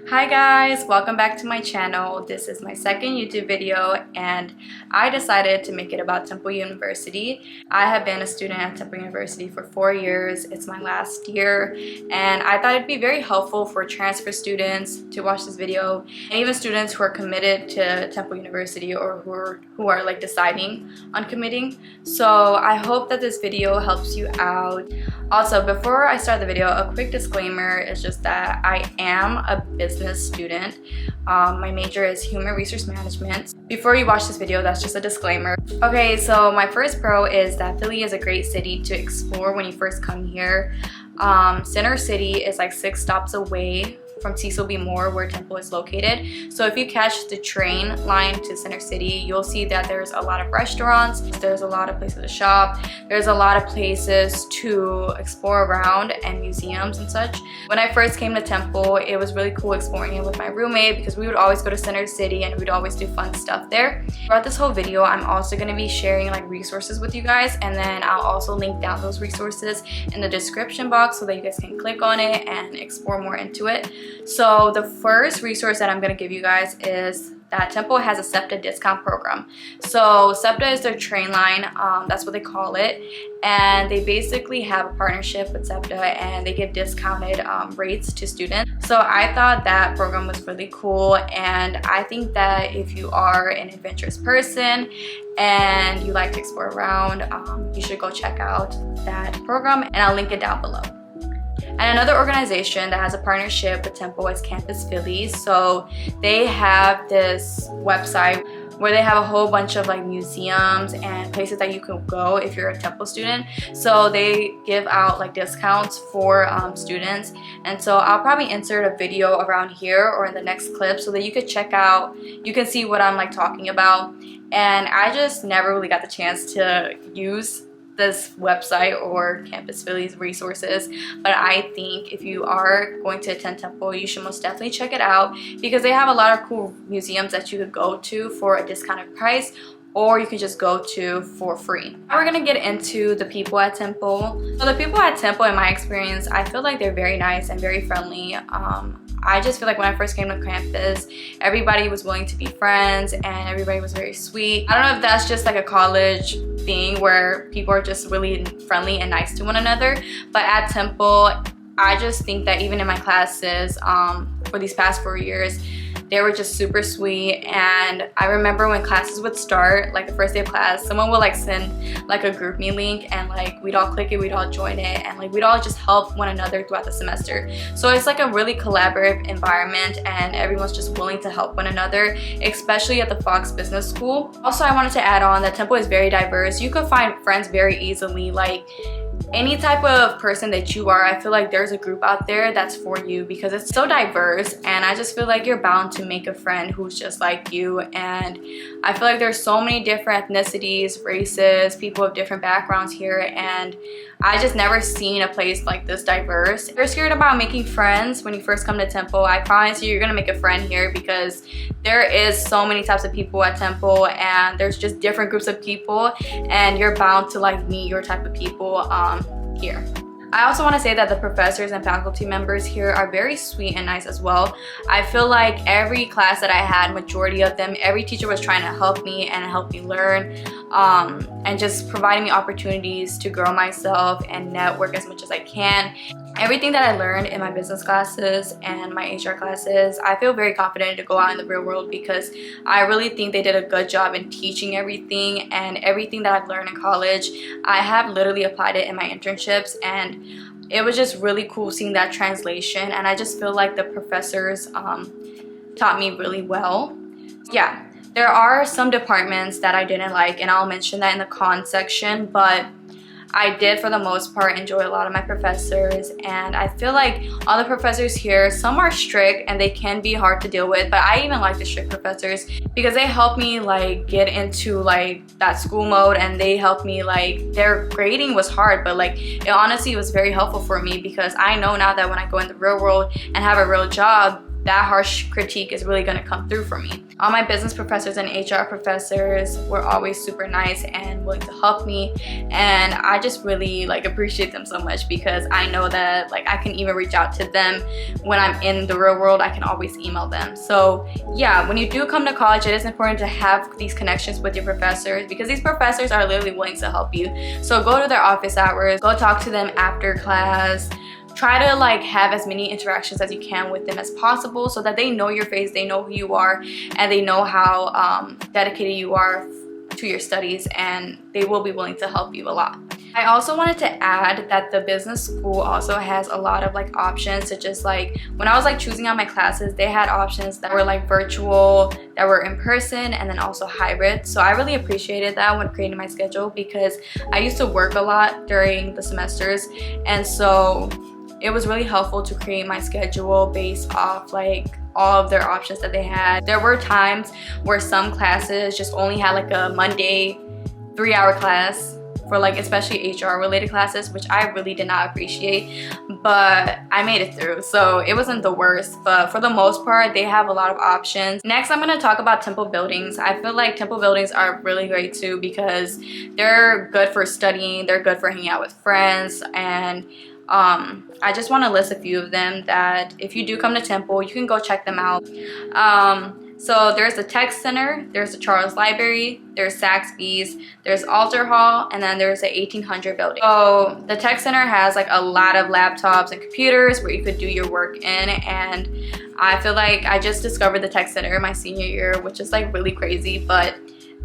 Hi guys, welcome back to my channel. This is my second YouTube video and I decided to make it about Temple University. I have been a student at Temple University for 4 years. It's my last year and I thought it'd be very helpful for transfer students to watch this video and even students who are committed to Temple University or who are like deciding on committing. So I hope that this video helps you out. Also, before I start the video, a quick disclaimer is just that I am a business student. My major is human resource management. Before you watch this video, that's just a disclaimer. Okay, so my first pro is that Philly is a great city to explore when you first come here. Center City is like 6 stops away from Cecil B. Moore, where Temple is located. So if you catch the train line to Center City, you'll see that there's a lot of restaurants, there's a lot of places to shop, there's a lot of places to explore around and museums and such. When I first came to Temple, it was really cool exploring it with my roommate because we would always go to Center City and we'd always do fun stuff there. Throughout this whole video, I'm also going to be sharing like resources with you guys, and then I'll also link down those resources in the description box so that you guys can click on it and explore more into it. So the first resource that I'm going to give you guys is that Temple has a Septa discount program. So Septa is their train line, that's what they call it, and they basically have a partnership with Septa and they give discounted rates to students. So I thought that program was really cool, and I think that if you are an adventurous person and you like to explore around, you should go check out that program, and I'll link it down below. And another organization that has a partnership with Temple is Campus Philly. So they have this website where they have a whole bunch of like museums and places that you can go if you're a Temple student. So they give out like discounts for students, and so I'll probably insert a video around here or in the next clip so that you could check out, you can see what I'm like talking about. And I just never really got the chance to use this website or Campus Philly's resources, but I think if you are going to attend Temple, you should most definitely check it out because they have a lot of cool museums that you could go to for a discounted price, or you could just go to for free. Now we're gonna get into the people at Temple. So the people at Temple, in my experience, I feel like they're very nice and very friendly. I just feel like when I first came to campus, everybody was willing to be friends and everybody was very sweet. I don't know if that's just like a college thing where people are just really friendly and nice to one another, but at Temple, I just think that even in my classes for these past 4 years, they were just super sweet. And I remember when classes would start, like the first day of class, someone would like send like a group me link, and like we'd all click it, we'd all join it, and like we'd all just help one another throughout the semester. So it's like a really collaborative environment and everyone's just willing to help one another, especially at the Fox Business School. Also, I wanted to add on that Temple is very diverse. You can find friends very easily. Like any type of person that you are, I feel like there's a group out there that's for you because it's so diverse, and I just feel like you're bound to make a friend who's just like you. And I feel like there's so many different ethnicities, races, people of different backgrounds here, and I just never seen a place like this diverse. If you're scared about making friends when you first come to Temple, I promise you're gonna make a friend here because there is so many types of people at Temple, and there's just different groups of people, and you're bound to like meet your type of people here. I also want to say that the professors and faculty members here are very sweet and nice as well. I feel like every class that I had, majority of them, every teacher was trying to help me and help me learn, and just providing me opportunities to grow myself and network as much as I can. Everything that I learned in my business classes and my HR classes, I feel very confident to go out in the real world because I really think they did a good job in teaching everything, and everything that I've learned in college, I have literally applied it in my internships, and it was just really cool seeing that translation. And I just feel like the professors taught me really well. Yeah, there are some departments that I didn't like, and I'll mention that in the cons section, but I did for the most part enjoy a lot of my professors, and I feel like all the professors here, some are strict and they can be hard to deal with, but I even like the strict professors because they help me like get into like that school mode, and they help me like, their grading was hard, but like it honestly was very helpful for me because I know now that when I go in the real world and have a real job, that harsh critique is really gonna come through for me. All my business professors and HR professors were always super nice and willing to help me, and I just really like appreciate them so much, because I know that like I can even reach out to them when I'm in the real world. I can always email them. So yeah, when you do come to college, it is important to have these connections with your professors, because these professors are literally willing to help you. So go to their office hours, go talk to them after class. Try to like have as many interactions as you can with them as possible, so that they know your face, they know who you are, and they know how dedicated you are to your studies, and they will be willing to help you a lot. I also wanted to add that the business school also has a lot of like options, such as like when I was like choosing out my classes, they had options that were like virtual, that were in person, and then also hybrid. So I really appreciated that when creating my schedule, because I used to work a lot during the semesters, and so it was really helpful to create my schedule based off like all of their options that they had. There were times where some classes just only had like a Monday 3-hour class for like especially HR related classes, which I really did not appreciate, but I made it through, so it wasn't the worst. But for the most part, they have a lot of options. Next, I'm going to talk about temple buildings. I feel like temple buildings are really great too, because they're good for studying, they're good for hanging out with friends, and I just want to list a few of them that if you do come to Temple, you can go check them out. So there's the Tech Center, there's the Charles Library, there's Saxby's, there's Alter Hall, and then there's the 1800 building. So the Tech Center has like a lot of laptops and computers where you could do your work in, and I feel like I just discovered the Tech Center my senior year, which is like really crazy, but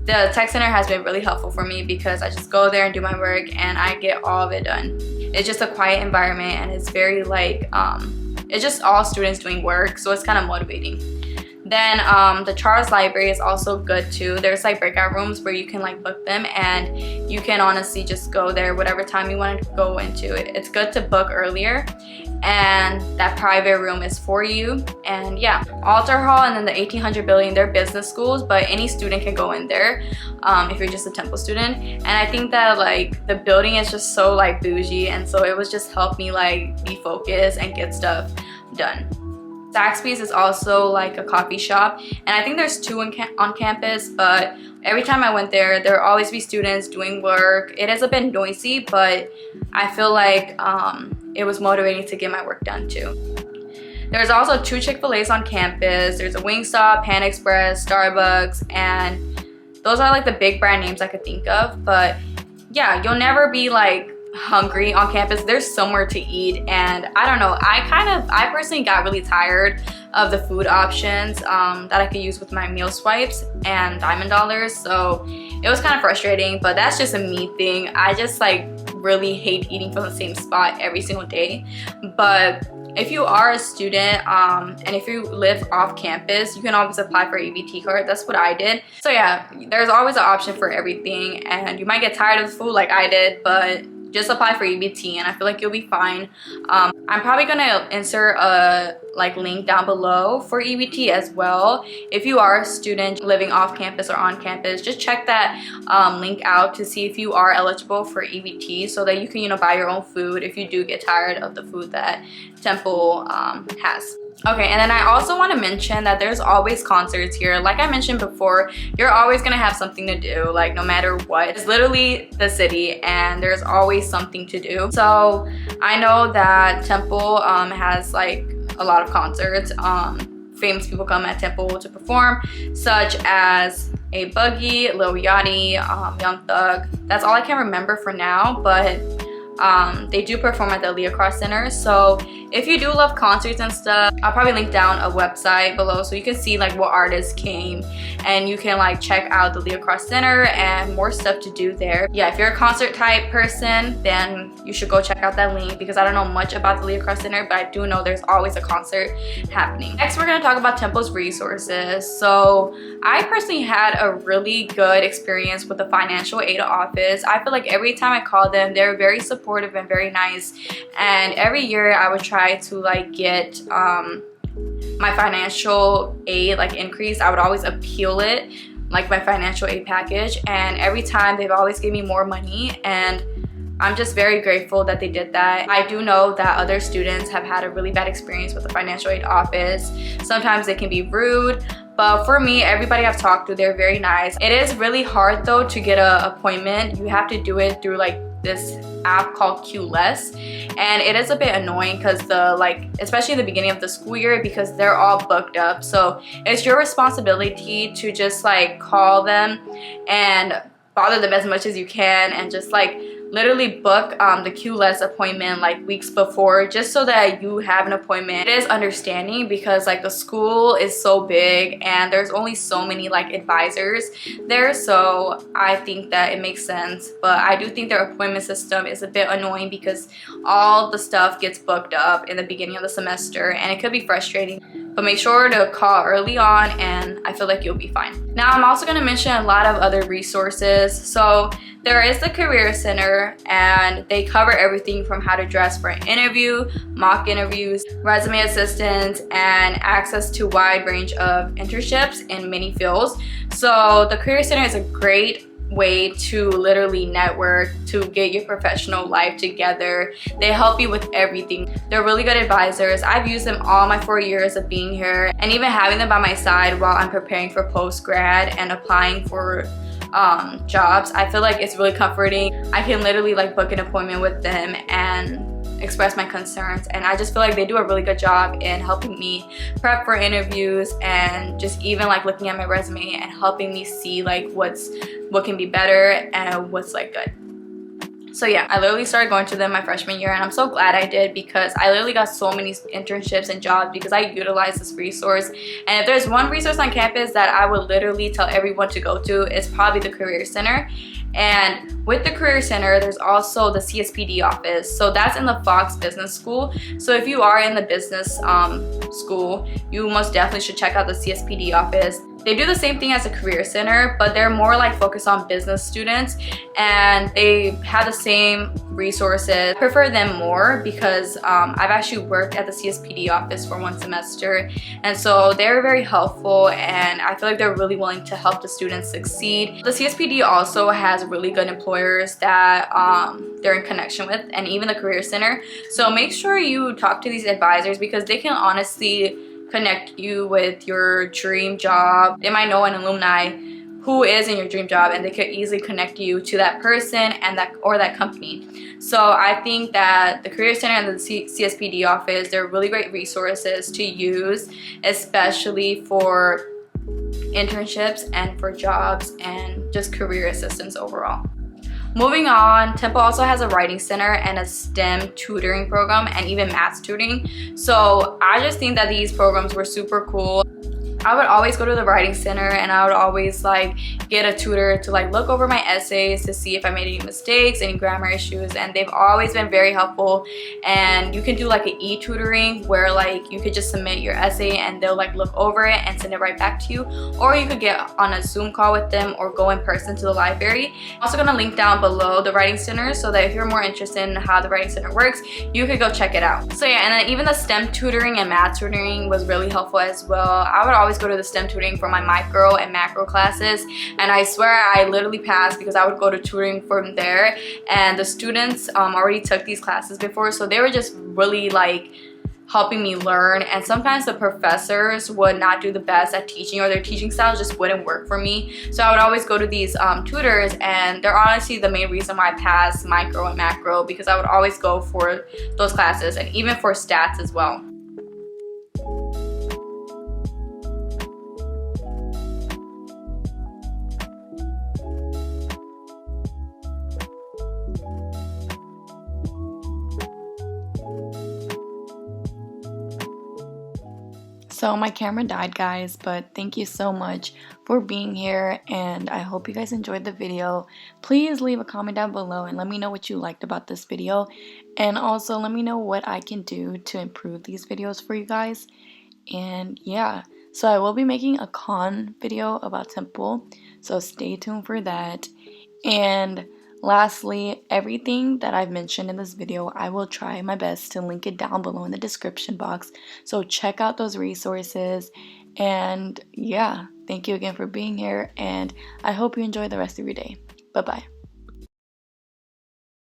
the Tech Center has been really helpful for me, because I just go there and do my work and I get all of it done. It's just a quiet environment, and it's very like, it's just all students doing work, so it's kind of motivating. Then the Charles Library is also good too. There's like breakout rooms where you can like book them, and you can honestly just go there whatever time you want to go into it. It's good to book earlier, and that private room is for you. And yeah, Alter Hall and then the 1800 building, they're business schools, but any student can go in there if you're just a Temple student. And I think that like the building is just so like bougie, and so it was just helped me like be focused and get stuff done. Saxby's is also like a coffee shop, and I think there's two on campus, but every time I went there, there will always be students doing work. It is a bit noisy, but I feel like it was motivating to get my work done too. There's also 2 Chick-fil-A's on campus. There's a Wingstop, Pan Express, Starbucks, and those are like the big brand names I could think of. But yeah, you'll never be like hungry on campus. There's somewhere to eat, and I don't know, I personally got really tired of the food options that I could use with my meal swipes and Diamond Dollars, so it was kind of frustrating. But that's just a me thing. I just like really hate eating from the same spot every single day. But if you are a student and if you live off campus, you can always apply for EBT card. That's what I did. So yeah, there's always an option for everything, and you might get tired of the food like I did, but just apply for EBT and I feel like you'll be fine. I'm probably gonna insert a like link down below for EBT as well. If you are a student living off campus or on campus, just check that link out to see if you are eligible for EBT, so that you can, you know, buy your own food if you do get tired of the food that Temple has. Okay, and then I also want to mention that there's always concerts here. Like I mentioned before, you're always gonna have something to do, like no matter what. It's literally the city, and there's always something to do. So I know that Temple has like a lot of concerts. Famous people come at Temple to perform, such as A Boogie, Lil Yachty, Young Thug. That's all I can remember for now, but they do perform at the Liacouras Center. So if you do love concerts and stuff, I'll probably link down a website below so you can see like what artists came, and you can like check out the Liacouras Center and more stuff to do there. Yeah, if you're a concert type person, then you should go check out that link, because I don't know much about the Liacouras Center, but I do know there's always a concert happening. Next, we're going to talk about Temple's resources. So I personally had a really good experience with the financial aid office. I feel like every time I called them, they're very supportive and very nice, and every year I would try to like get my financial aid like increase. I would always appeal it, like my financial aid package, and every time they've always given me more money, and I'm just very grateful that they did that. I do know that other students have had a really bad experience with the financial aid office. Sometimes they can be rude, but for me, everybody I've talked to, they're very nice. It is really hard though to get an appointment. You have to do it through like this app called QLess, and it is a bit annoying because especially in the beginning of the school year, because they're all booked up. So it's your responsibility to just like call them and bother them as much as you can, and just like literally book the QLess appointment like weeks before, just so that you have an appointment. It is understanding because like the school is so big and there's only so many like advisors there, so I think that it makes sense. But I do think their appointment system is a bit annoying because all the stuff gets booked up in the beginning of the semester, and it could be frustrating. But make sure to call early on, and I feel like you'll be fine. Now I'm also going to mention a lot of other resources. So there is the Career Center, and they cover everything from how to dress for an interview, mock interviews, resume assistance, and access to a wide range of internships in many fields. So the Career Center is a great way to literally network, to get your professional life together. They help you with everything. They're really good advisors. I've used them all my 4 years of being here, and even having them by my side while I'm preparing for post-grad and applying for jobs, I feel like it's really comforting. I can literally like book an appointment with them and express my concerns, and I just feel like they do a really good job in helping me prep for interviews, and just even like looking at my resume and helping me see like what can be better and what's like good. So yeah, I literally started going to them my freshman year, and I'm so glad I did, because I literally got so many internships and jobs because I utilized this resource. And if there's one resource on campus that I would literally tell everyone to go to, it's probably the Career Center. And with the Career Center, there's also the CSPD office. So that's in the Fox Business School. So if you are in the business school, you most definitely should check out the CSPD office. They do the same thing as the Career Center, but they're more like focused on business students, and they have the same resources. I prefer them more because I've actually worked at the CSPD office for 1 semester, and so they're very helpful, and I feel like they're really willing to help the students succeed. The CSPD also has really good employers that they're in connection with, and even the Career Center. So make sure you talk to these advisors, because they can honestly connect you with your dream job. They might know an alumni who is in your dream job, and they could easily connect you to that person and that company. So I think that the Career Center and the CSPD office, they're really great resources to use, especially for internships and for jobs and just career assistance overall. Moving on, Temple also has a writing center and a STEM tutoring program, and even math tutoring. So I just think that these programs were super cool. I would always go to the writing center, and I would always like get a tutor to like look over my essays to see if I made any mistakes, any grammar issues, and they've always been very helpful. And you can do like an e-tutoring where like you could just submit your essay and they'll like look over it and send it right back to you, or you could get on a Zoom call with them or go in person to the library. I'm also gonna link down below the writing center, so that if you're more interested in how the writing center works, you could go check it out. So yeah, and then even the STEM tutoring and math tutoring was really helpful as well. I would always go to the STEM tutoring for my micro and macro classes, and I swear I literally passed because I would go to tutoring from there, and the students already took these classes before, so they were just really like helping me learn. And sometimes the professors would not do the best at teaching, or their teaching styles just wouldn't work for me, so I would always go to these tutors, and they're honestly the main reason why I passed micro and macro, because I would always go for those classes, and even for stats as well. So my camera died, guys, but thank you so much for being here, and I hope you guys enjoyed the video. Please leave a comment down below and let me know what you liked about this video, and also let me know what I can do to improve these videos for you guys. And yeah, so I will be making a con video about Temple, so stay tuned for that. And lastly, everything that I've mentioned in this video, I will try my best to link it down below in the description box. So check out those resources. And yeah, thank you again for being here, and I hope you enjoy the rest of your day. Bye-bye.